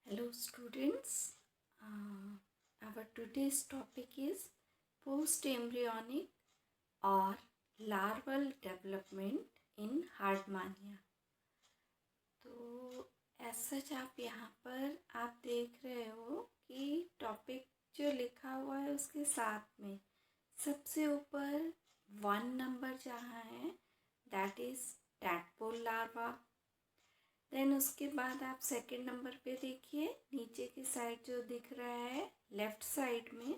Hello students, our today's topic is post-embryonic or larval development in हार्डमानिया। तो ऐसा आप यहाँ पर आप देख रहे हो कि टॉपिक जो लिखा हुआ है उसके साथ में सबसे ऊपर 1 नंबर जहाँ है that is tadpole larva. Then उसके बाद आप सेकंड नंबर पे देखिए, नीचे की साइड जो दिख रहा है लेफ्ट साइड में,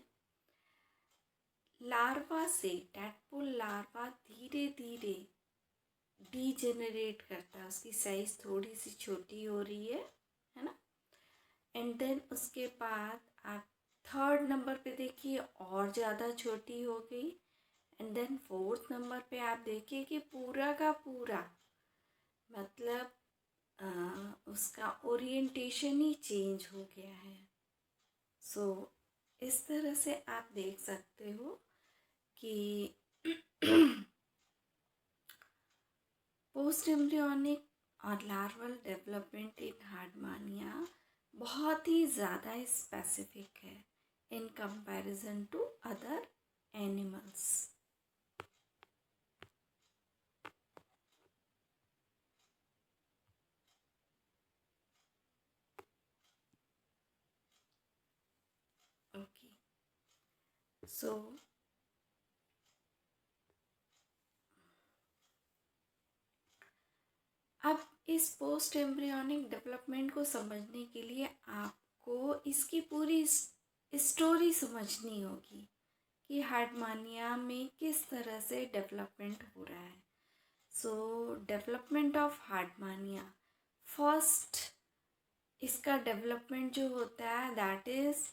लार्वा से टैडपोल लार्वा धीरे धीरे डीजेनरेट करता है, उसकी साइज थोड़ी सी छोटी हो रही है ना। एंड देन उसके बाद आप थर्ड नंबर पे देखिए और ज़्यादा छोटी हो गई। एंड देन फोर्थ नंबर पे आप देखिए कि पूरा का पूरा मतलब उसका ओरिएंटेशन ही चेंज हो गया है। सो इस तरह से आप देख सकते हो कि पोस्ट एम्ब्रियोनिक और लार्वल डेवलपमेंट इन हार्डमानिया बहुत ही ज़्यादा स्पेसिफिक है in comparison to other animals. Okay, so अब इस पोस्ट एम्ब्रियोनिक डेवलपमेंट को समझने के लिए आपको इसकी पूरी स्टोरी समझनी होगी कि हार्डमानिया में किस तरह से डेवलपमेंट हो रहा है। सो डेवलपमेंट ऑफ हार्डमानिया, फर्स्ट इसका डेवलपमेंट जो होता है दैट इज़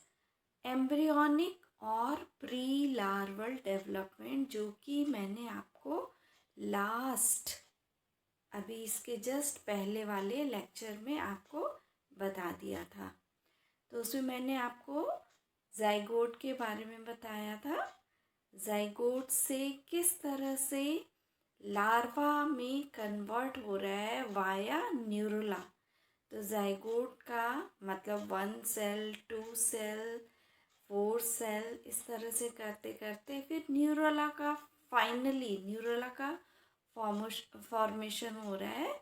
एम्ब्रियोनिक और प्री लार्वल डेवलपमेंट, जो कि मैंने आपको लास्ट अभी इसके जस्ट पहले वाले लेक्चर में आपको बता दिया था। तो उसमें मैंने आपको जाइगोट के बारे में बताया था, जाइगोट से किस तरह से लार्वा में कन्वर्ट हो रहा है वाया न्यूरोला। तो जाइगोट का मतलब 1 सेल 2 सेल 4 सेल इस तरह से करते करते फिर न्यूरोला का फाइनली न्यूरोला का फॉर्मेशन हो रहा है।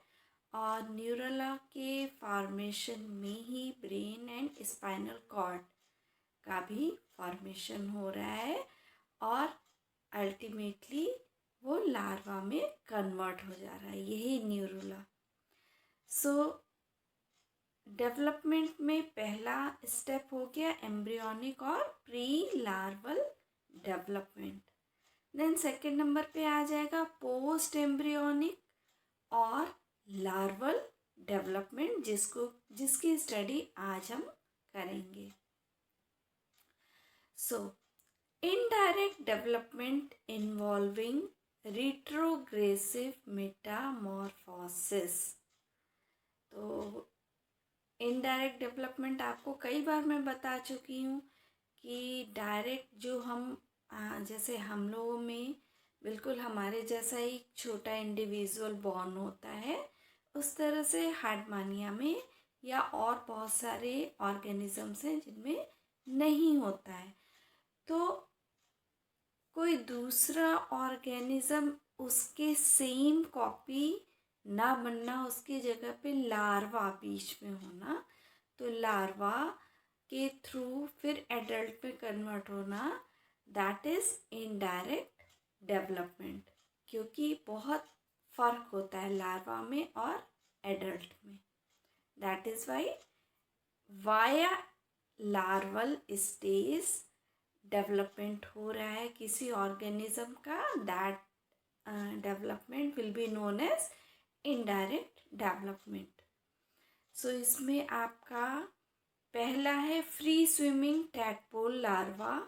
और न्यूरोला के फॉर्मेशन में ही ब्रेन एंड स्पाइनल कॉर्ड का भी फॉर्मेशन हो रहा है और अल्टीमेटली वो लार्वा में कन्वर्ट हो जा रहा है, यही न्यूरोला। सो डेवलपमेंट में पहला स्टेप हो गया एम्ब्रियोनिक और pre larval development. Then second number पे आ जाएगा पोस्ट एम्ब्रियोनिक और लार्वल डेवलपमेंट, जिसकी स्टडी आज हम करेंगे। So indirect development involving retrogressive metamorphosis. तो इनडायरेक्ट डेवलपमेंट आपको कई बार मैं बता चुकी हूँ कि डायरेक्ट जो हम जैसे हम लोगों में बिल्कुल हमारे जैसा ही छोटा इंडिविजुअल बॉर्न होता है, उस तरह से हार्डमानिया में या और बहुत सारे ऑर्गेनिजम्स हैं जिनमें नहीं होता है। तो कोई दूसरा ऑर्गेनिज्म उसके सेम कॉपी ना बनना, उसकी जगह पे लार्वा बीच में होना, तो लार्वा के थ्रू फिर एडल्ट में कन्वर्ट होना, दैट इज़ इनडायरेक्ट डेवलपमेंट, क्योंकि बहुत फ़र्क होता है लार्वा में और एडल्ट में। That is via larval stage development हो रहा है किसी ऑर्गेनिज्म का, that development will be known as indirect development. So इसमें आपका पहला है फ्री स्विमिंग टैडपोल लार्वा,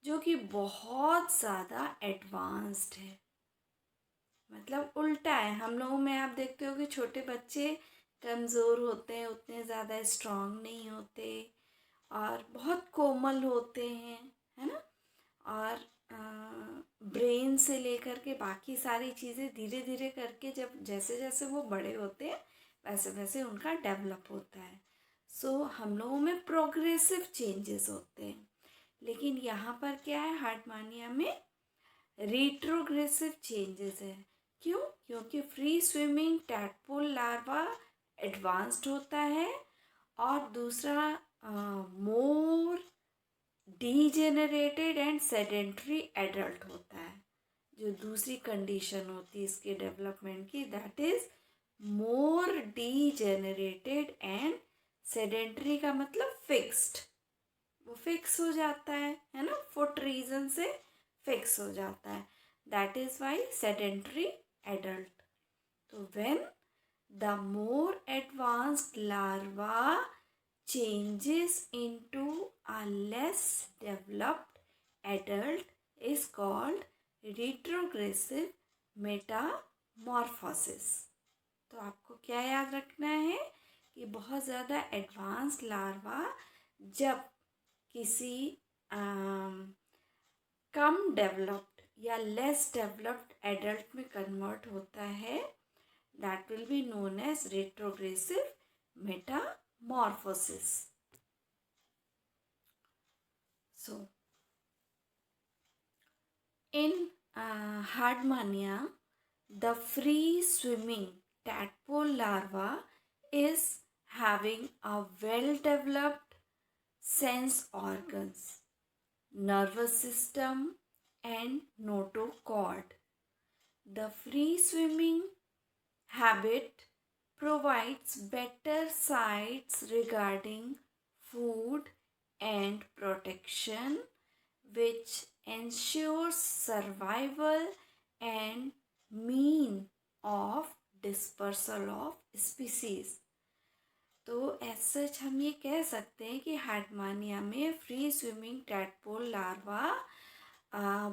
जो कि बहुत ज़्यादा एडवांस्ड है, मतलब उल्टा है। हम लोगों में आप देखते हो कि छोटे बच्चे कमज़ोर होते हैं, उतने ज़्यादा स्ट्रांग नहीं होते और बहुत कोमल होते हैं, है ना। और ब्रेन से लेकर के बाकी सारी चीज़ें धीरे धीरे करके जब जैसे जैसे वो बड़े होते हैं वैसे वैसे उनका डेवलप होता है। सो हम लोगों में प्रोग्रेसिव चेंजेस होते हैं, लेकिन यहाँ पर क्या है, हार्टमानिया में रिट्रोग्रेसिव चेंजेस है। क्यों? क्योंकि free swimming tadpole larva advanced होता है, और दूसरा मोर डीजेनरेटेड एंड सेडेंटरी एडल्ट होता है। जो दूसरी कंडीशन होती है इसके डेवलपमेंट की, that is more degenerated and sedentary का मतलब फिक्स्ड, वो फिक्स हो जाता है ना, फुट रीजन से फिक्स हो जाता है, that is why sedentary adult. तो when the more advanced larva changes into a less developed adult is called retrogressive metamorphosis। तो आपको क्या याद रखना है कि बहुत ज़्यादा एडवांस लार्वा जब किसी कम डेवलप्ड या लेस डेवलप्ड एडल्ट में कन्वर्ट होता है, that will be known as retrogressive metamorphosis। So, in Hardmania, the free swimming tadpole larva is having a well developed sense organs, nervous system and notochord. The free swimming habit provides better sights regarding food and protection, which ensures survival and mean of dispersal of species। तो as such हम ये कह सकते हैं कि हार्टमानिया में free swimming tadpole larva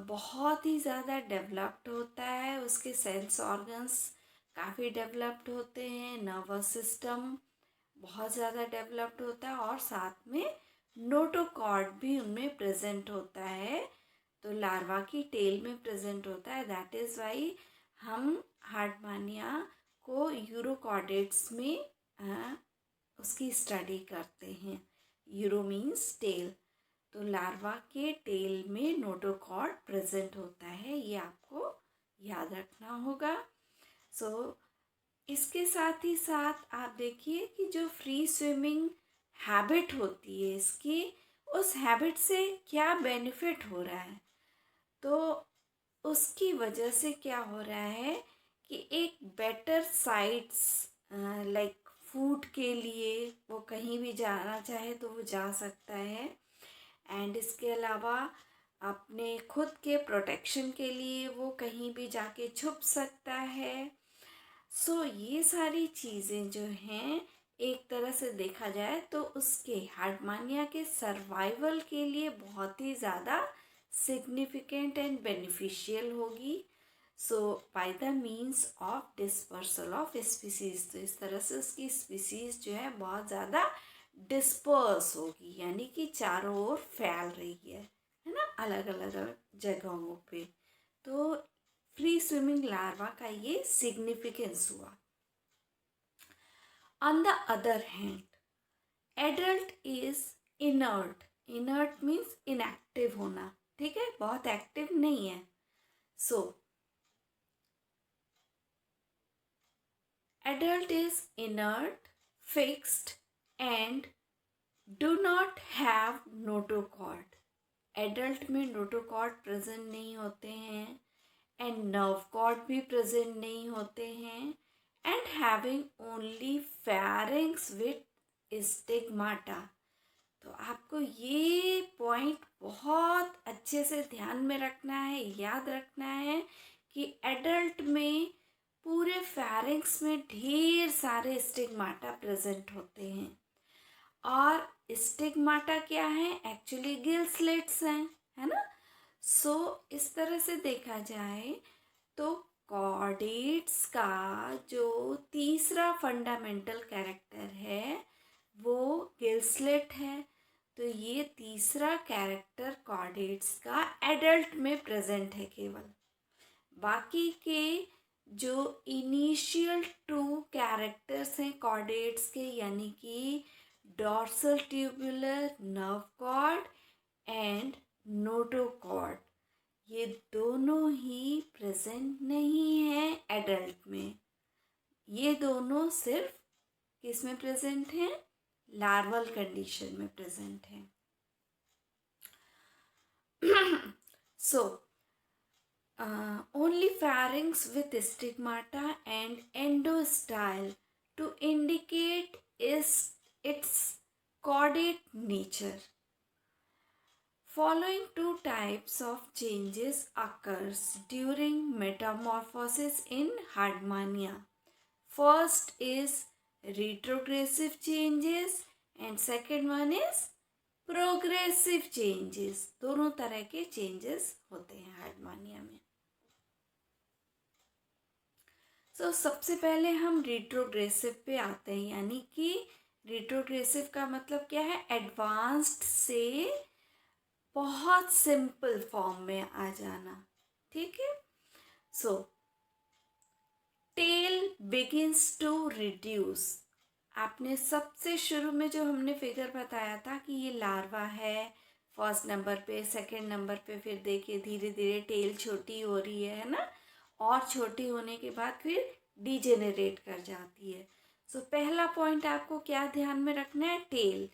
बहुत ही ज़्यादा डेवलप्ड होता है, उसके सेंस ऑर्गन्स काफ़ी डेवलप्ड होते हैं, नर्वस सिस्टम बहुत ज़्यादा डेवलप्ड होता है, और साथ में नोटोकॉर्ड भी उनमें प्रेजेंट होता है, तो लार्वा की टेल में प्रेजेंट होता है, दैट इज़ वाई हम हार्टमानिया को यूरोकॉर्डेट्स में उसकी स्टडी करते हैं। यूरो मीन्स टेल, तो लार्वा के टेल में नोटोकॉर्ड प्रेजेंट होता है, ये आपको याद रखना होगा। सो इसके साथ ही साथ आप देखिए कि जो फ्री स्विमिंग हैबिट होती है इसकी, उस हैबिट से क्या बेनिफिट हो रहा है, तो उसकी वजह से क्या हो रहा है कि एक बेटर साइट्स लाइक फूड के लिए वो कहीं भी जाना चाहे तो वो जा सकता है, एंड इसके अलावा अपने खुद के प्रोटेक्शन के लिए वो कहीं भी जाके छुप सकता है। सो ये सारी चीज़ें जो हैं एक तरह से देखा जाए तो उसके हार्टमानिया के सर्वाइवल के लिए बहुत ही ज़्यादा सिग्निफिकेंट एंड बेनिफिशियल होगी। So by the means of dispersal of species, तो इस तरह से उसकी स्पीसीज जो है बहुत ज़्यादा डिस्पर्स होगी, यानी कि चारों ओर फैल रही है ना, अलग अलग जगहों पे। तो फ्री स्विमिंग लार्वा का ये सिग्निफिकेंस हुआ। On the other hand, adult is inert, inert means inactive होना, ठीक है, बहुत एक्टिव नहीं है। So adult is inert, fixed and do not have notochord। Adult में नोटोकॉर्ड प्रेजेंट नहीं होते हैं, एंड नर्व कॉर्ड भी प्रेजेंट नहीं होते हैं, and having only pharynx with stigmata. तो आपको ये पॉइंट बहुत अच्छे से ध्यान में रखना है, याद रखना है कि एडल्ट में पूरे फेरिंग्स में ढेर सारे स्टिग्माटा प्रेजेंट होते हैं, और स्टिग्माटा क्या है, एक्चुअली गिल स्लिट्स हैं, है ना। सो इस तरह से देखा जाए तो कॉर्डेट्स का जो तीसरा फंडामेंटल कैरेक्टर है वो गिल स्लिट है। तो ये तीसरा कैरेक्टर कॉर्डेट्स का एडल्ट में प्रेजेंट है केवल, बाकी के जो इनिशियल 2 कैरेक्टर्स हैं कॉर्डेट्स के, यानी कि dorsal tubular nerve cord and notochord, ये दोनों ही प्रेजेंट नहीं है एडल्ट में। ये दोनों सिर्फ किस में प्रेजेंट हैं? लार्वल कंडीशन में प्रेजेंट हैं। So, only pharynx with stigmata and endostyle to indicate its chordate nature. Following two types of changes occurs during metamorphosis in Hardmania. First is retrogressive changes and second one is progressive changes. दोनों तरह के changes होते हैं हार्डमानिया में। सबसे पहले हम retrogressive पे आते हैं, यानी कि रिट्रोग्रेसिव का मतलब क्या है? एडवांस्ड से बहुत सिंपल फॉर्म में आ जाना। ठीक है। Tail begins to reduce. आपने सबसे शुरू में जो हमने फिगर बताया था कि ये लार्वा है फर्स्ट नंबर पे, सेकंड नंबर पे, फिर देखिए धीरे धीरे टेल छोटी हो रही है ना, और छोटी होने के बाद फिर डीजेनरेट कर जाती है। पहला पॉइंट आपको क्या ध्यान में रखना है? टेल।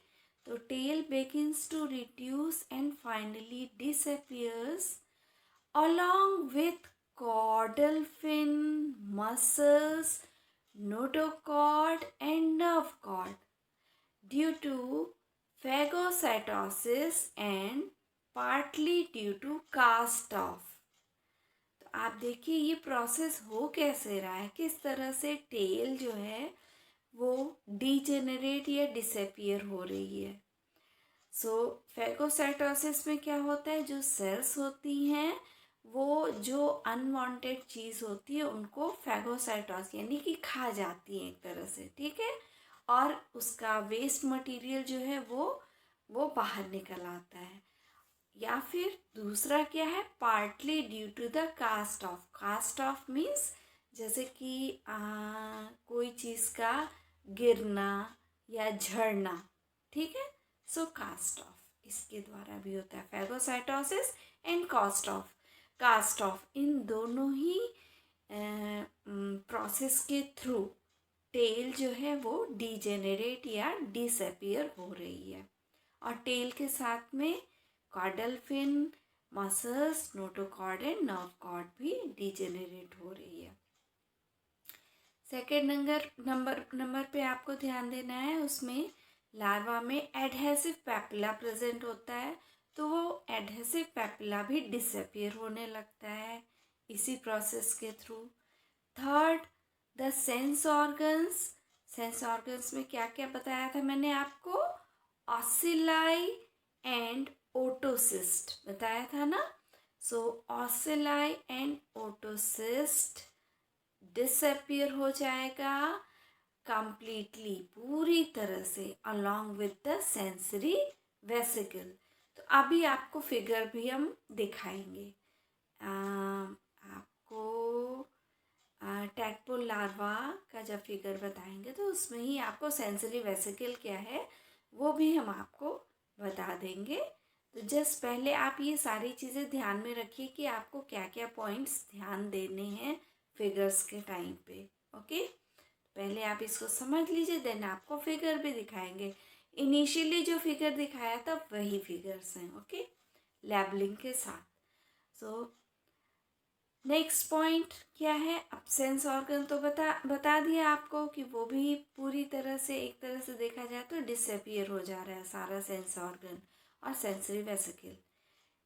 तो tail begins to reduce and finally disappears along with caudal fin, muscles, notochord and nerve cord due to phagocytosis and partly due to cast off। तो आप देखिए ये प्रोसेस हो कैसे रहा है, किस तरह से टेल जो है वो डीजेनरेट या डिसअपियर हो रही है। फैगोसाइटोसिस में क्या होता है? जो सेल्स होती हैं वो जो अनवांटेड चीज़ होती है उनको फैगोसाइटोसिस यानी कि खा जाती है एक तरह से। ठीक है। और उसका वेस्ट मटेरियल जो है वो बाहर निकल आता है। या फिर दूसरा क्या है? Partly due to the cast off. Cast off means जैसे कि कोई चीज़ का गिरना या झड़ना। ठीक है। कास्ट ऑफ इसके द्वारा भी होता है। फैगोसाइटोसिस एंड कास्ट ऑफ इन दोनों ही प्रोसेस के थ्रू टेल जो है वो डीजेनरेट या डिसअपियर हो रही है। और टेल के साथ में caudal fin, muscles, notochord and nerve cord भी डीजेनरेट हो रही है। सेकेंड नंबर पे आपको ध्यान देना है, उसमें लार्वा में एडहेसिव पैपिला प्रेजेंट होता है, तो वो एडहेसिव पैपिला भी डिसअपियर होने लगता है इसी प्रोसेस के through. Third, the sense organs में क्या क्या बताया था मैंने आपको? ऑसिलाई एंड ओटोसिस्ट बताया था ना। ऑसिलाई एंड ओटोसिस्ट डिसअपियर हो जाएगा कंप्लीटली, पूरी तरह से, along with the sensory vesicle. तो अभी आपको फिगर भी हम दिखाएंगे। आपको टैडपोल लार्वा का जब फिगर बताएंगे तो उसमें ही आपको सेंसरी वेसिकल क्या है वो भी हम आपको बता देंगे। तो जस्ट पहले आप ये सारी चीज़ें ध्यान में रखिए कि आपको क्या क्या पॉइंट्स ध्यान देने हैं फिगर्स के टाइम पे। ओके, पहले आप इसको समझ लीजिए, देन आपको फिगर भी दिखाएंगे। इनिशियली जो फिगर दिखाया था वही फिगर्स हैं। ओके, लेबलिंग के साथ। नेक्स्ट पॉइंट क्या है? अब सेंस ऑर्गन तो बता दिया आपको कि वो भी पूरी तरह से, एक तरह से देखा जाए तो डिसअपियर हो जा रहा है सारा सेंस ऑर्गन और sensory vesicle.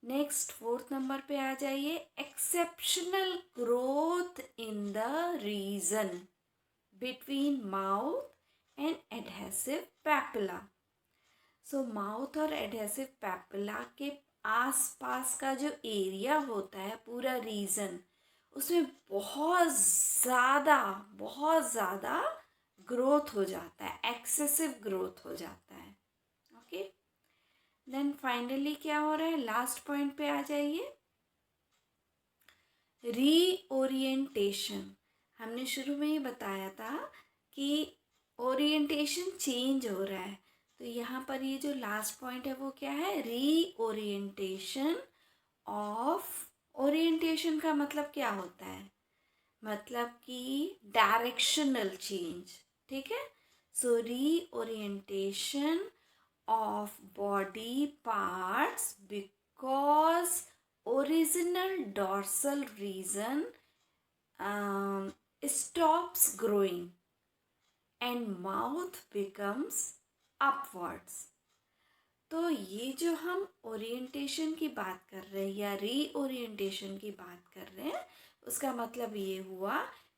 Next fourth number पे आ जाइए, exceptional growth in the region between mouth and adhesive papilla. Mouth और एडहेसिव पैपिला के आसपास का जो एरिया होता है, पूरा रीजन, उसमें बहुत ज़्यादा ग्रोथ हो जाता है, एक्सेसिव ग्रोथ हो जाता है। ओके, देन फाइनली क्या हो रहा है? लास्ट पॉइंट पे आ जाइए, रीओरिएंटेशन। हमने शुरू में ही बताया था कि ओरिएंटेशन चेंज हो रहा है। तो यहाँ पर ये जो लास्ट पॉइंट है वो क्या है, रीओरिएंटेशन ऑफ। ओरिएंटेशन का मतलब क्या होता है, मतलब कि डायरेक्शनल चेंज, ठीक है। So reorientation of body parts because original dorsal region stops growing and mouth becomes upwards। तो ये जो हम ओरिएंटेशन की बात कर रहे हैं या रीओरिएंटेशन की बात कर रहे हैं, उसका मतलब ये हुआ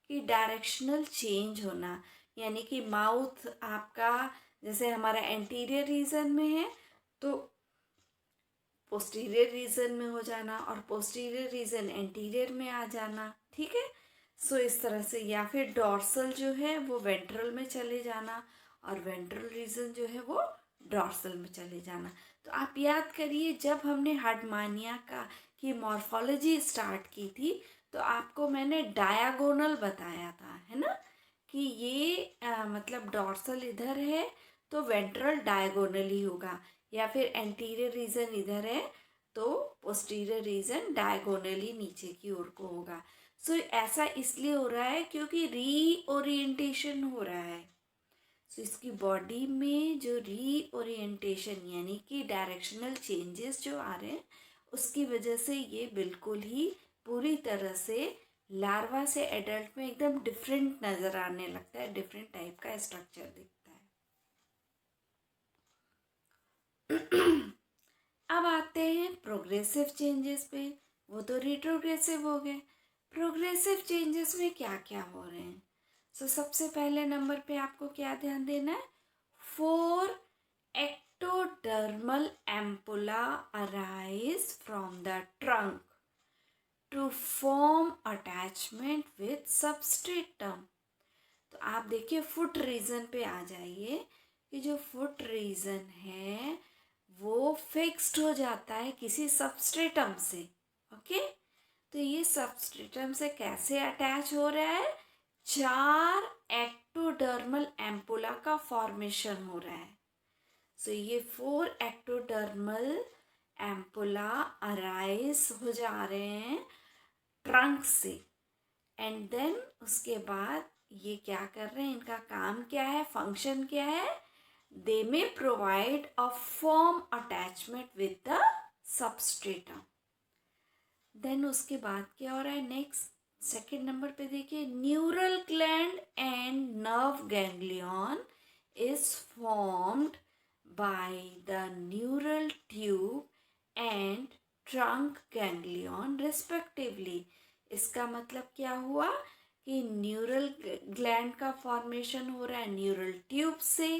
कि डायरेक्शनल चेंज होना, यानी कि माउथ आपका जैसे हमारा एंटीरियर रीजन में है तो पोस्टीरियर रीजन में हो जाना और पोस्टीरियर रीजन एंटीरियर में आ जाना, ठीक है। सो इस तरह से, या फिर डॉर्सल जो है वो वेंट्रल में चले जाना और वेंट्रल रीजन जो है वो डॉर्सल में चले जाना। तो आप याद करिए जब हमने हार्डमानिया का की मॉर्फोलॉजी स्टार्ट की थी तो आपको मैंने डायगोनल बताया था, है ना, कि ये मतलब डॉर्सल इधर है तो वेंट्रल डायगोनल ही होगा, या फिर एंटीरियर रीजन इधर है तो पोस्टीरियर रीजन डायगोनली नीचे की ओर को होगा। सो ऐसा इसलिए हो रहा है क्योंकि रीओरिएंटेशन हो रहा है। सो इसकी बॉडी में जो रीओरिएंटेशन यानी कि डायरेक्शनल चेंजेस जो आ रहे हैं उसकी वजह से ये बिल्कुल ही पूरी तरह से लार्वा से एडल्ट में एकदम डिफरेंट नज़र आने लगता है, डिफरेंट टाइप का स्ट्रक्चर दिखता है। अब आते हैं प्रोग्रेसिव चेंजेस पे, वो तो रिट्रोग्रेसिव हो गए। प्रोग्रेसिव चेंजेस में क्या क्या हो रहे हैं, सो सबसे पहले नंबर पे आपको क्या ध्यान देना है, 4 ectodermal ampulla arise from the trunk to form attachment with substratum। तो आप देखिए फुट रीजन पे आ जाइए कि जो फुट रीजन है वो फिक्स्ड हो जाता है किसी सबस्ट्रेटम से, ओके। तो ये सबस्ट्रेटम से कैसे अटैच हो रहा है, 4 एक्टोडर्मल एम्पुला का फॉर्मेशन हो रहा है। सो ये 4 एक्टोडर्मल एम्पुला अराइज हो जा रहे हैं ट्रंक से, एंड देन उसके बाद ये क्या कर रहे हैं, इनका काम क्या है, फंक्शन क्या है, they may provide a firm attachment with the substratum. Then उसके बाद क्या हो रहा है, नेक्स्ट सेकेंड नंबर पे देखिए, neural gland and nerve ganglion is formed by the neural tube and trunk ganglion respectively. इसका मतलब क्या हुआ कि न्यूरल ग्लैंड का फॉर्मेशन हो रहा है न्यूरल ट्यूब से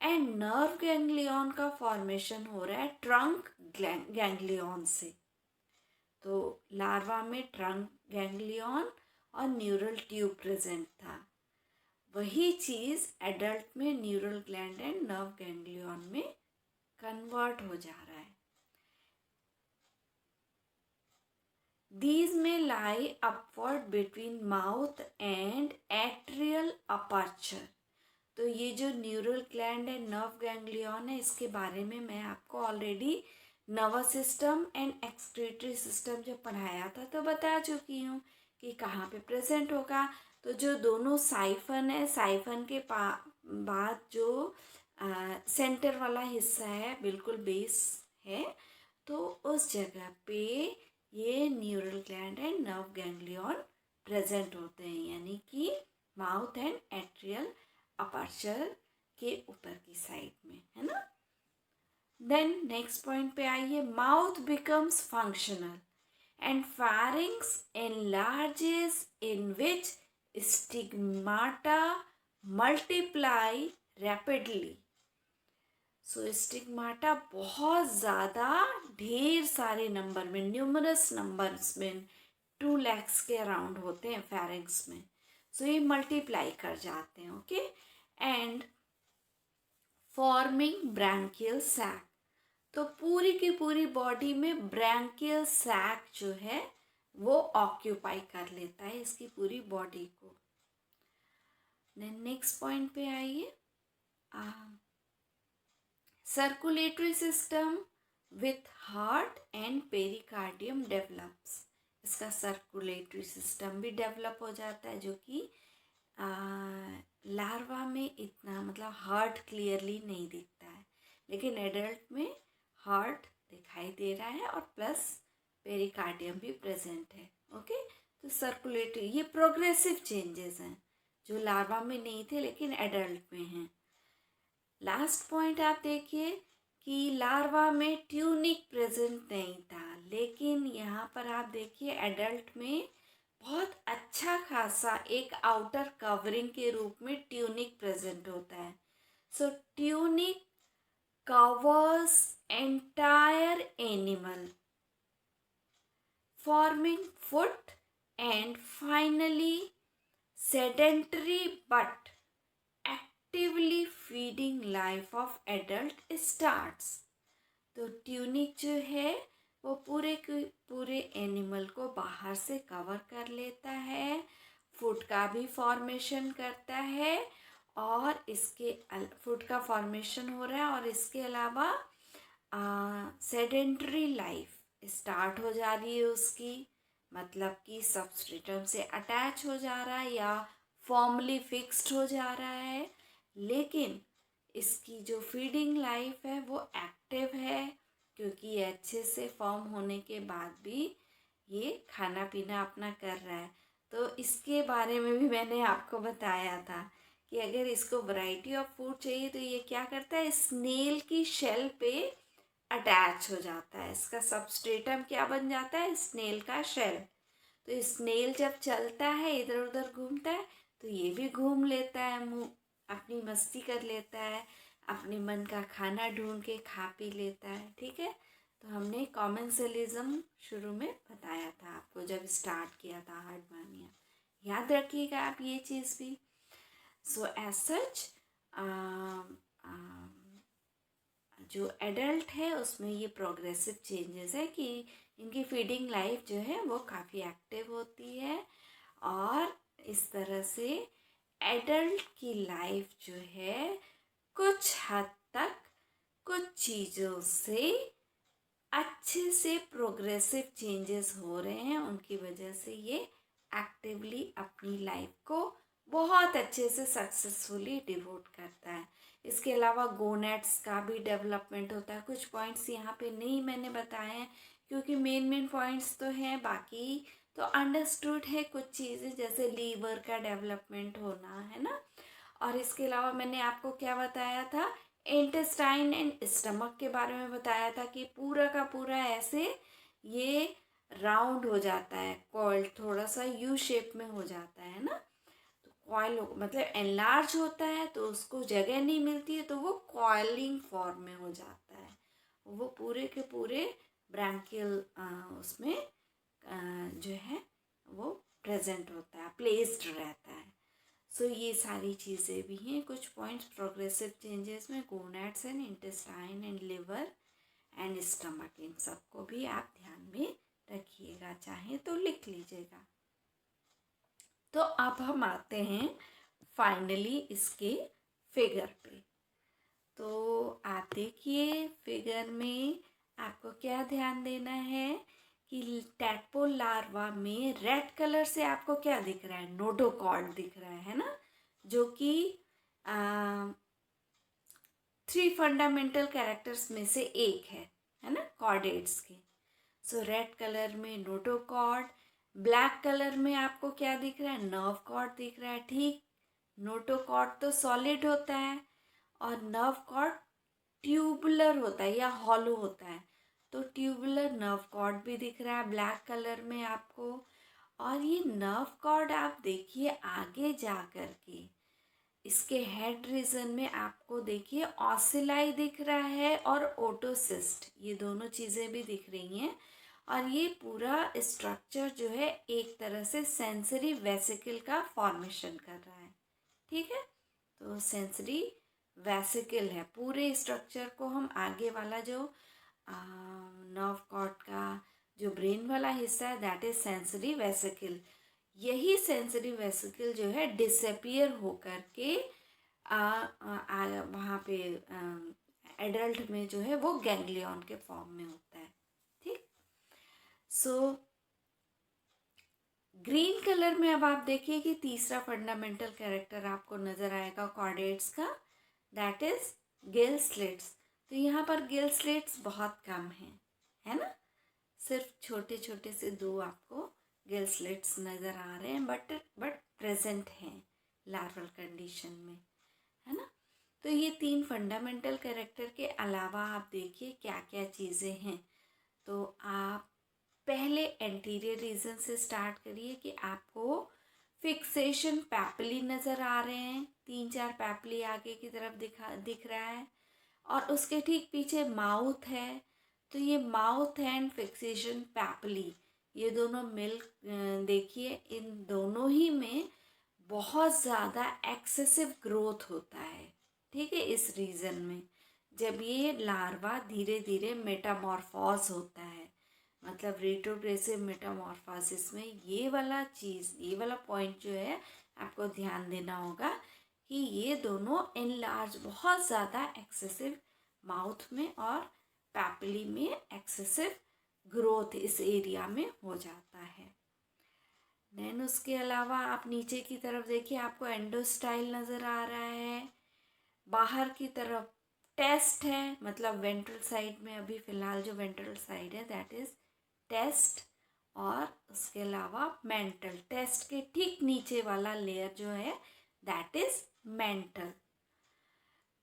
एंड नर्व गैंग्लियन का फॉर्मेशन हो रहा है ट्रंक गैंग्लियन से। तो लार्वा में ट्रंक गैंग्लियन और न्यूरल ट्यूब प्रेजेंट था, वही चीज़ एडल्ट में neural gland and nerve ganglion में कन्वर्ट हो जा रहा है। These may lie upward between mouth and atrial aperture। तो ये जो neural gland and nerve ganglion है इसके बारे में मैं आपको already nervous system and excretory system जब पढ़ाया था तो बता चुकी हूँ कि कहाँ पे प्रेजेंट होगा। तो जो दोनों साइफन है, साइफन के बाद जो सेंटर वाला हिस्सा है बिल्कुल बेस है, तो उस जगह पे ये neural gland and nerve ganglion present होते हैं, यानी कि माउथ एंड एट्रियल अपर्चर के ऊपर की साइड में, है ना। देन नेक्स्ट पॉइंट पे आइए, mouth becomes functional and pharynx enlarges in which stigmata multiply rapidly। So stigmata बहुत ज़्यादा ढेर सारे नंबर में, न्यूमरस नंबर्स में 2 lakhs के अराउंड होते हैं फेरिंग्स में। सो ये मल्टीप्लाई कर जाते हैं, okay, and forming branchial sac. तो पूरी की पूरी बॉडी में ब्रैंकियल सैक जो है वो ऑक्यूपाई कर लेता है इसकी पूरी बॉडी को। देन नेक्स्ट पॉइंट पे आइए, circulatory system with heart and pericardium develops. इसका सर्कुलेटरी सिस्टम भी डेवलप हो जाता है, जो कि लार्वा में इतना मतलब हार्ट क्लियरली नहीं दिखता है, लेकिन एडल्ट में हार्ट दिखाई दे रहा है और प्लस पेरिकार्डियम भी प्रेजेंट है। ओके, तो सर्कुलेटरी ये प्रोग्रेसिव चेंजेस हैं जो लार्वा में नहीं थे लेकिन एडल्ट में हैं। लास्ट पॉइंट आप देखिए कि लार्वा में ट्यूनिक प्रेजेंट नहीं था, लेकिन यहाँ पर आप देखिए एडल्ट में बहुत अच्छा खासा एक आउटर कवरिंग के रूप में ट्यूनिक प्रेजेंट होता है। So tunic covers entire animal forming foot and finally sedentary but actively feeding life of adult starts। तो ट्यूनिक जो है वो पूरे के पूरे एनिमल को बाहर से कवर कर लेता है, फुट का भी फॉर्मेशन करता है और इसके फुट का फॉर्मेशन हो रहा है और इसके अलावा सेडेंटरी लाइफ स्टार्ट हो जा रही है उसकी, मतलब कि सबस्ट्रेटम से अटैच हो जा रहा है या फॉर्मली फिक्स्ड हो जा रहा है, लेकिन इसकी जो फीडिंग लाइफ है वो एक्टिव है, क्योंकि ये अच्छे से फॉर्म होने के बाद भी ये खाना पीना अपना कर रहा है। तो इसके बारे में भी मैंने आपको बताया था कि अगर इसको वैरायटी ऑफ फूड चाहिए तो ये क्या करता है, स्नेल की शेल पे अटैच हो जाता है। इसका सबस्ट्रेटम क्या बन जाता है, स्नेल का शेल। तो स्नेल जब चलता है इधर उधर घूमता है तो ये भी घूम लेता है, मुँह अपनी मस्ती कर लेता है, अपने मन का खाना ढूंढ के खा पी लेता है। ठीक है, तो हमने कॉमेंसलिज्म शुरू में बताया था आपको जब स्टार्ट किया था हार्डमानिया, याद रखिएगा आप ये चीज़ भी। सो एज सच जो एडल्ट है उसमें ये प्रोग्रेसिव चेंजेस है कि इनकी फीडिंग लाइफ जो है वो काफ़ी एक्टिव होती है और इस तरह से एडल्ट की लाइफ जो है कुछ हद तक कुछ चीज़ों से अच्छे से प्रोग्रेसिव चेंजेस हो रहे हैं, उनकी वजह से ये एक्टिवली अपनी लाइफ को बहुत अच्छे से सक्सेसफुली डिवोट करता है। इसके अलावा गोनेट्स का भी डेवलपमेंट होता है। कुछ पॉइंट्स यहाँ पे नहीं मैंने बताए हैं क्योंकि मेन पॉइंट्स तो हैं, बाकी तो अंडरस्टूड है कुछ चीज़ें, जैसे लीवर का डेवलपमेंट होना है ना। और इसके अलावा मैंने आपको क्या बताया था, इंटेस्टाइन एंड स्टमक के बारे में बताया था कि पूरा का पूरा ऐसे ये राउंड हो जाता है, कॉइल थोड़ा सा यू शेप में हो जाता है ना। तो कॉइल मतलब एनलार्ज होता है तो उसको जगह नहीं मिलती है तो वो कॉइलिंग फॉर्म में हो जाता है, वो पूरे के पूरे ब्रैंकियल उसमें जो है वो प्रेजेंट होता है, प्लेस्ड रहता है। सो ये सारी चीज़ें भी हैं, कुछ पॉइंट्स प्रोग्रेसिव चेंजेस में gonads and intestine and liver and stomach, इन सबको भी आप ध्यान में रखिएगा, चाहे तो लिख लीजिएगा। तो अब हम आते हैं फाइनली इसके फिगर पे। तो आप देखिए फिगर में आपको क्या ध्यान देना है कि टैडपोल लार्वा में रेड कलर से आपको क्या दिख रहा है, नोडोकॉर्ड दिख रहा है ना, जो कि 3 फंडामेंटल कैरेक्टर्स में से एक है ना, कॉर्डेट्स के। सो रेड कलर में नोटोकॉर्ड, ब्लैक कलर में आपको क्या दिख रहा है, नर्व कॉर्ड दिख रहा है। ठीक, नोटोकॉर्ड तो सॉलिड होता है और नर्व कॉर्ड ट्यूबुलर होता है या हॉलो होता है, तो ट्यूबुलर नर्व कॉर्ड भी दिख रहा है ब्लैक कलर में आपको। और ये नर्व कॉर्ड आप देखिए आगे जा कर के इसके हेड रीजन में आपको देखिए ऑसिलाई दिख रहा है और ओटोसिस्ट, ये दोनों चीज़ें भी दिख रही हैं। और ये पूरा स्ट्रक्चर जो है एक तरह से सेंसरी वेसिकल का फॉर्मेशन कर रहा है। ठीक है, तो सेंसरी वेसिकल है, पूरे स्ट्रक्चर को हम आगे वाला जो नर्व कॉर्ड का जो ब्रेन वाला हिस्सा है दैट इज सेंसरी वेसिकल, यही सेंसरी वेसिकल जो है डिसअपियर होकर के वहाँ पे एडल्ट में जो है वो गैंग्लियन के फॉर्म में होता है। ठीक। सो ग्रीन कलर में अब आप देखिए कि तीसरा फंडामेंटल कैरेक्टर आपको नज़र आएगा कॉर्डेट्स का, दैट इज गिल स्लिट्स। तो यहाँ पर गिल स्लिट्स बहुत कम हैं, है ना, सिर्फ छोटे छोटे से 2 आपको गिल स्लिट्स नज़र आ रहे हैं, बट प्रेजेंट हैं लार्वल कंडीशन में, है ना। तो ये 3 फंडामेंटल कैरेक्टर के अलावा आप देखिए क्या क्या चीज़ें हैं। तो आप पहले एंटीरियर रीजन से स्टार्ट करिए कि आपको फिक्सेशन पैपली नज़र आ रहे हैं, 3-4 पैपली आगे की तरफ दिख रहा है, और उसके ठीक पीछे माउथ है। तो ये माउथ एंड फिक्सेशन पैपली, ये दोनों देखिए इन दोनों ही में बहुत ज़्यादा एक्सेसिव ग्रोथ होता है। ठीक है, इस रीजन में जब ये लार्वा धीरे धीरे मेटामॉर्फोज होता है, मतलब रेट्रोग्रेसिव मेटामॉर्फोसिस में ये वाला पॉइंट जो है आपको ध्यान देना होगा कि ये दोनों इनलार्ज बहुत ज़्यादा एक्सेसिव माउथ में और पैपली में एक्सेसिव ग्रोथ इस एरिया में हो जाता है। देन उसके अलावा आप नीचे की तरफ देखिए, आपको एंडोस्टाइल नज़र आ रहा है, बाहर की तरफ टेस्ट है, मतलब वेंट्रल साइड में अभी फ़िलहाल जो वेंट्रल साइड है दैट इज़ टेस्ट, और उसके अलावा मेंटल, टेस्ट के ठीक नीचे वाला लेयर जो है दैट इज़ मेंटल।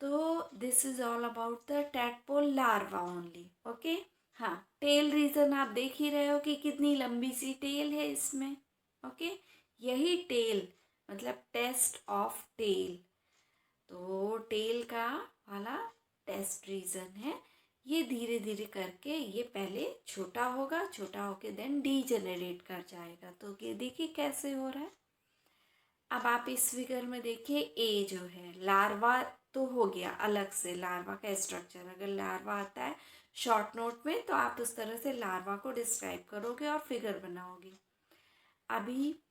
तो this is all about the tadpole larva only. Okay. हाँ, टेल रीजन आप देख ही रहे हो कि कितनी लंबी सी टेल है इसमें। ओके, यही टेल मतलब टेस्ट ऑफ टेल, तो टेल का वाला टेस्ट रीजन है। ये धीरे धीरे करके ये पहले छोटा होगा, छोटा होके देन डीजेनरेट कर जाएगा। तो ये देखिए कैसे हो रहा है। अब आप इस फिगर में देखिए, ए जो है लार्वा तो हो गया अलग से, लार्वा का स्ट्रक्चर, अगर लार्वा आता है शॉर्ट नोट में तो आप उस तरह से लार्वा को डिस्क्राइब करोगे और फिगर बनाओगे। अभी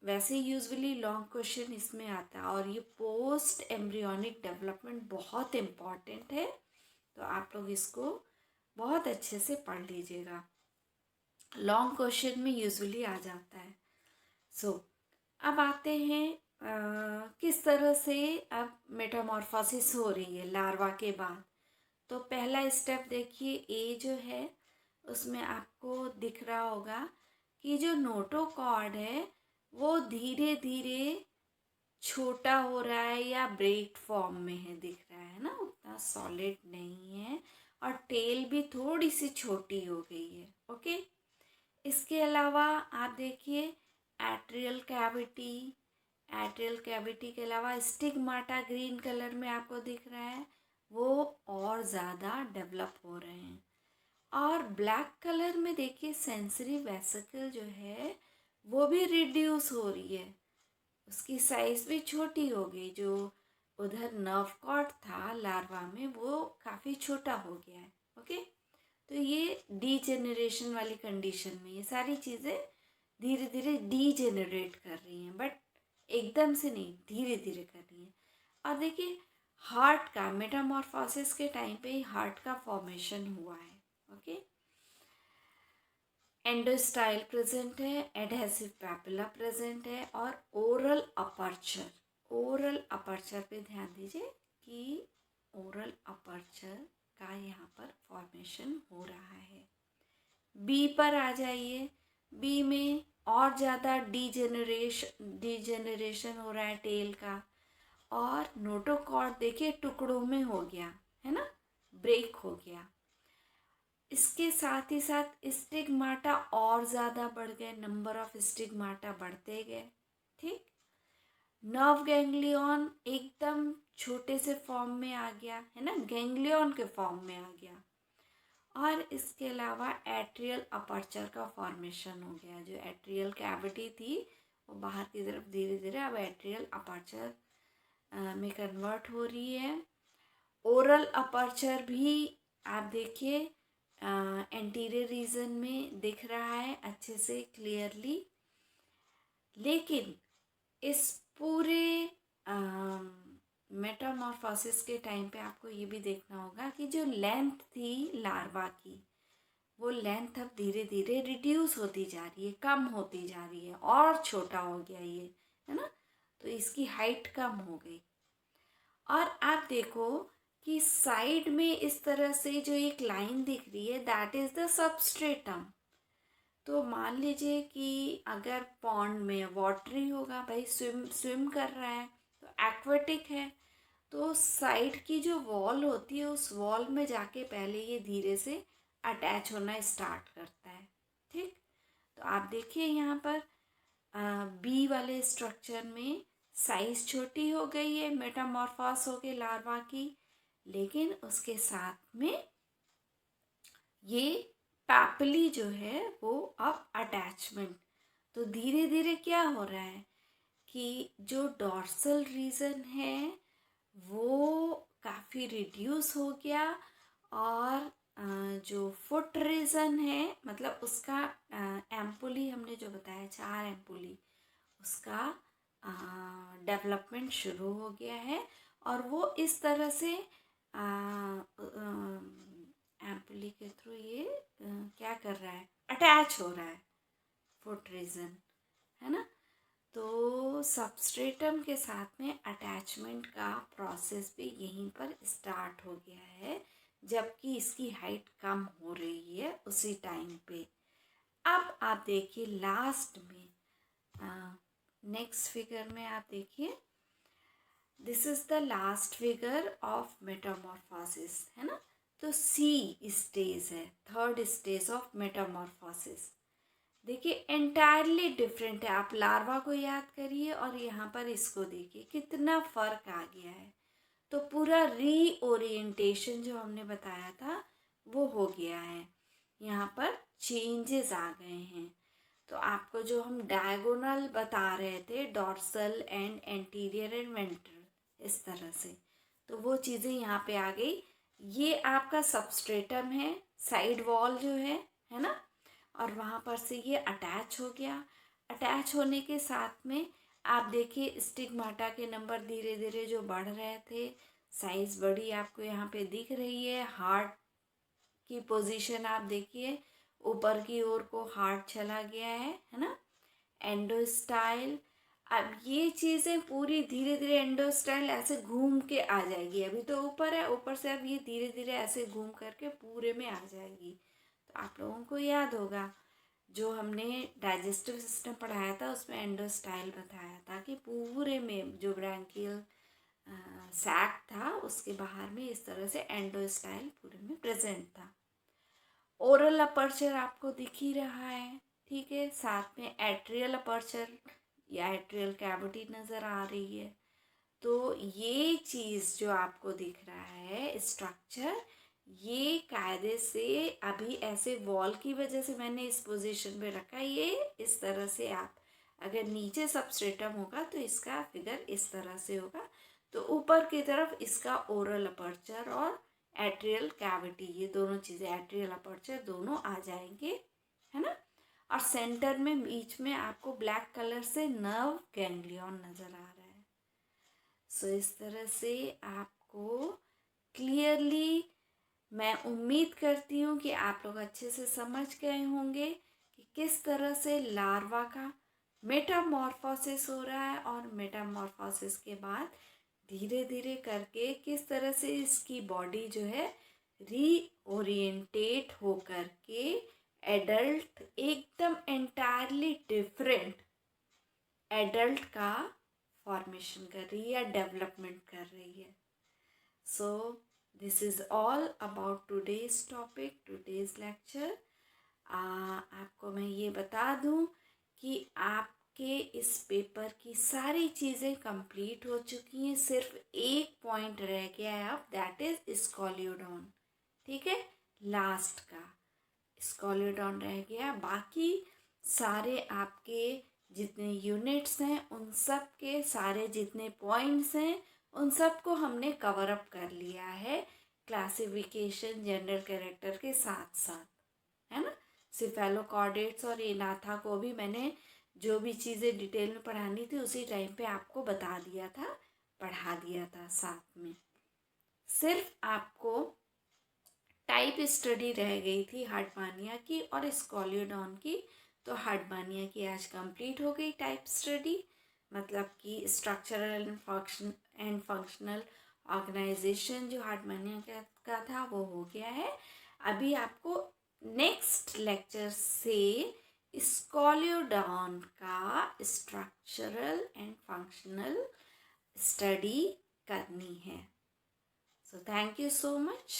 वैसे यूजुअली लॉन्ग क्वेश्चन इसमें आता है, और ये पोस्ट एम्ब्रियोनिक डेवलपमेंट बहुत इम्पॉर्टेंट है, तो आप लोग इसको बहुत अच्छे से पढ़ लीजिएगा, लॉन्ग क्वेश्चन में यूजुअली आ जाता है। सो अब आते हैं किस तरह से अब मेटामॉर्फोसिस हो रही है लार्वा के बाद। तो पहला स्टेप देखिए, ए जो है उसमें आपको दिख रहा होगा कि जो नोटोकॉर्ड है वो धीरे धीरे छोटा हो रहा है या ब्रेक फॉर्म में है, दिख रहा है ना, उतना सॉलिड नहीं है, और टेल भी थोड़ी सी छोटी हो गई है। ओके। इसके अलावा आप देखिए एट्रियल कैविटी के अलावा स्टिग्माटा ग्रीन कलर में आपको दिख रहा है, वो और ज़्यादा डेवलप हो रहे हैं। और ब्लैक कलर में देखिए सेंसरी वेसिकल जो है वो भी रिड्यूस हो रही है, उसकी साइज भी छोटी हो गई, जो उधर नर्व कॉर्ड था लार्वा में वो काफ़ी छोटा हो गया है। ओके। तो ये डीजेनरेशन वाली कंडीशन में ये सारी चीज़ें धीरे धीरे डीजेनरेट कर रही हैं, बट एकदम से नहीं, धीरे धीरे कर रही हैं। और देखिए हार्ट का मेटामॉर्फोसिस के टाइम पे ही हार्ट का फॉर्मेशन हुआ है। ओके। एंडोस्टाइल प्रेजेंट है, एडहेसिव पैपिला प्रेजेंट है, और ओरल अपर्चर पे ध्यान दीजिए कि ओरल अपर्चर का यहाँ पर फॉर्मेशन हो रहा है। बी पर आ जाइए, बी में और ज़्यादा डीजेनरेशन हो रहा है टेल का, और नोटोकॉर्ड देखिए टुकड़ों में हो गया है ना, ब्रेक हो गया। इसके साथ ही साथ स्टिग्माटा और ज़्यादा बढ़ गए, नंबर ऑफ स्टिग्माटा बढ़ते गए। ठीक। नर्व गैंग्लियन एकदम छोटे से फॉर्म में आ गया है ना, गैंग्लियन के फॉर्म में आ गया। और इसके अलावा एट्रियल अपर्चर का फॉर्मेशन हो गया, जो एट्रियल कैविटी थी वो बाहर की तरफ धीरे धीरे अब एट्रियल अपर्चर में कन्वर्ट हो रही है। ओरल अपर्चर भी आप देखिए एंटीरियर रीजन में दिख रहा है अच्छे से क्लियरली, लेकिन इस पूरे मेटामॉर्फोसिस के टाइम पे आपको ये भी देखना होगा कि जो लेंथ थी लार्वा की, वो लेंथ अब धीरे धीरे रिड्यूस होती जा रही है, कम होती जा रही है, और छोटा हो गया ये, है ना। तो इसकी हाइट कम हो गई। और आप देखो कि साइड में इस तरह से जो एक लाइन दिख रही है, दैट इज द सबस्ट्रेटम। तो मान लीजिए कि अगर पॉन्ड में वाटरी होगा, भाई स्विम स्विम कर रहा है तो एक्वेटिक है, तो साइड की जो वॉल होती है उस वॉल में जाके पहले ये धीरे से अटैच होना स्टार्ट करता है। ठीक, तो आप देखिए यहाँ पर बी वाले स्ट्रक्चर में साइज छोटी हो गई है, मेटामॉर्फोस हो गई लार्वा की, लेकिन उसके साथ में ये पैपली जो है वो अब अटैचमेंट। तो धीरे धीरे क्या हो रहा है कि जो डॉर्सल रीजन है वो काफ़ी रिड्यूस हो गया, और जो फुट रीजन है, मतलब उसका एम्पुली हमने जो बताया 4 एम्पुली, उसका डेवलपमेंट शुरू हो गया है। और वो इस तरह से एम्पुली के थ्रू ये क्या कर रहा है, अटैच हो रहा है, फुट रीजन, है ना। तो सबस्ट्रेटम के साथ में अटैचमेंट का प्रोसेस भी यहीं पर स्टार्ट हो गया है, जबकि इसकी हाइट कम हो रही है उसी टाइम पे। अब आप देखिए लास्ट में नेक्स्ट फिगर में आप देखिए, this is the last figure of Metamorphosis, है ना। तो सी स्टेज है, थर्ड स्टेज ऑफ मेटामॉर्फोसिस। देखिए एंटायरली डिफरेंट है। आप लार्वा को याद करिए और यहाँ पर इसको देखिए, कितना फर्क आ गया है। तो पूरा रीओरिएंटेशन जो हमने बताया था वो हो गया है, यहाँ पर चेंजेस आ गए हैं। तो आपको जो हम डायगोनल बता रहे थे, dorsal and anterior and ventral, इस तरह से, तो वो चीज़ें यहाँ पे आ गई। ये आपका सबस्ट्रेटम है, साइड वॉल जो है ना, और वहाँ पर से ये अटैच हो गया। अटैच होने के साथ में आप देखिए स्टिग्माटा के नंबर धीरे धीरे जो बढ़ रहे थे, साइज बड़ी आपको यहाँ पे दिख रही है। हार्ट की पोजीशन आप देखिए, ऊपर की ओर को हार्ट चला गया है ना। एंडोस्टाइल, अब ये चीज़ें पूरी धीरे धीरे एंडोस्टाइल ऐसे घूम के आ जाएगी। अभी तो ऊपर है, ऊपर से अब ये धीरे धीरे ऐसे घूम करके पूरे में आ जाएगी। तो आप लोगों को याद होगा जो हमने डाइजेस्टिव सिस्टम पढ़ाया था, उसमें एंडोस्टाइल बताया था कि पूरे में जो ब्रैंकियल सैक था उसके बाहर में इस तरह से एंडोस्टाइल पूरे में प्रेजेंट था। ओरल अपर्चर आपको दिख ही रहा है, ठीक है। साथ में एट्रियल अपर्चर या एट्रियल कैविटी नज़र आ रही है। तो ये चीज़ जो आपको दिख रहा है स्ट्रक्चर, ये कायदे से अभी ऐसे वॉल की वजह से मैंने इस पोजीशन पे रखा। ये इस तरह से, आप अगर नीचे सबस्ट्रेटम होगा तो इसका फिगर इस तरह से होगा। तो ऊपर की तरफ इसका ओरल अपर्चर और एट्रियल कैविटी, ये दोनों चीज़ें, एट्रियल अपर्चर दोनों आ जाएंगे, है ना। और सेंटर में बीच में आपको ब्लैक कलर से नर्व गैंग्लियन नज़र आ रहा है। सो इस तरह से आपको क्लियरली, मैं उम्मीद करती हूँ कि आप लोग अच्छे से समझ गए होंगे कि किस तरह से लार्वा का मेटामॉर्फोसिस हो रहा है, और मेटामॉर्फोसिस के बाद धीरे धीरे करके किस तरह से इसकी बॉडी जो है रीओरिएंटेट हो करके एडल्ट, एकदम एंटायरली डिफरेंट एडल्ट का फॉर्मेशन कर रही है या डेवलपमेंट कर रही है। So this is all about today's topic, today's lecture. आपको मैं ये बता दूं कि आपके इस पेपर की सारी चीज़ें कंप्लीट हो चुकी हैं, सिर्फ एक पॉइंट रह गया है अब, दैट इज़ स्कोलियोडॉन, ठीक है। लास्ट का स्कोलियोडॉन रह गया, बाकी सारे आपके जितने यूनिट्स हैं उन सब के सारे जितने पॉइंट्स हैं उन सब को हमने कवर अप कर लिया है, क्लासिफिकेशन जनरल कैरेक्टर के साथ साथ, है ना। सिफेलोकॉर्डेट्स और एनाथा को भी मैंने जो भी चीज़ें डिटेल में पढ़ानी थी उसी टाइम पे आपको बता दिया था, पढ़ा दिया था साथ में। सिर्फ आपको टाइप स्टडी रह गई थी हार्डमानिया की और स्कॉलियोडॉन की। तो हार्डमानिया की आज कंप्लीट हो गई टाइप स्टडी, मतलब कि स्ट्रक्चरल एंड फंक्शनल ऑर्गेनाइजेशन जो हार्डमानिया का था वो हो गया है। अभी आपको नेक्स्ट लेक्चर से स्कॉलियोडॉन का स्ट्रक्चरल एंड फंक्शनल स्टडी करनी है। So thank you so much.